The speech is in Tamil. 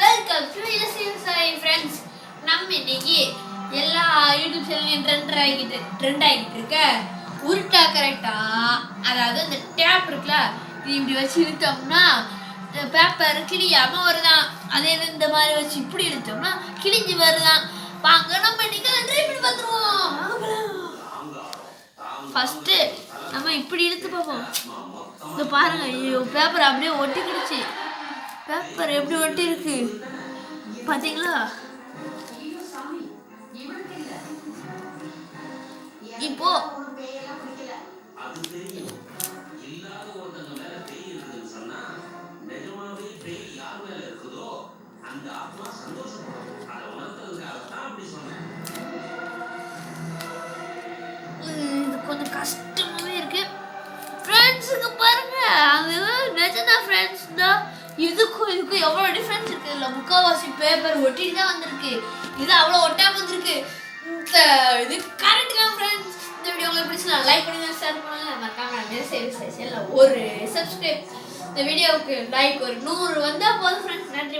Welcome to இலசியசாய் friends. நம்ம இன்னைக்கு எல்லா யூடியூப் சேனல்லையும் ட்ரெண்ட் ஆகிட்டு இருக்க உருட்டா கரெக்டா, அதாவது இந்த டேப் இருக்குல்ல, இது இப்படி வச்சு இழுத்தோம்னா பேப்பர் கிழியாம வருதான். அதே இந்த மாதிரி வச்சு இப்படி இழுத்தோம்னா கிழிஞ்சு வருதான். வாங்க நம்ம இன்னைக்கு ட்ரை பண்ணி பார்த்துருவோம். ஃபர்ஸ்ட் நம்ம இப்படி இழுத்து பார்ப்போம். இந்த பாருங்க, ஐயோ பேப்பர் அப்படியே ஒட்டிக்கிடுச்சு. பேப்பர் எப்படி ஒட்டி இருக்கு பாத்தீங்களா? இப்போ இது கொஞ்சம் கஷ்டமாவே இருக்கு ஃப்ரெண்ட்ஸுக்கு. பாருங்க, அது நிஜம்தான் ஃப்ரெண்ட்ஸ் தான். இதுக்கும் எவ்வளோ டிஃப்ரென்ஸ் இருக்கு. இல்லை, முக்கால்வாசி பேப்பர் ஒட்டிட்டு தான் வந்திருக்கு. இது அவ்வளோ ஒட்டாமல் வந்திருக்கு. இது கரெக்ட் தான் ஃப்ரெண்ட்ஸ். இந்த வீடியோ உங்களுக்கு பிடிச்சா லைக் பண்ணுங்க, ஷேர் பண்ணுங்க, மறக்காம ஒரு சப்ஸ்கிரைப். இந்த வீடியோவுக்கு லைக் ஒரு 100 வந்தால் போதும் ஃப்ரெண்ட்ஸ். நன்றி.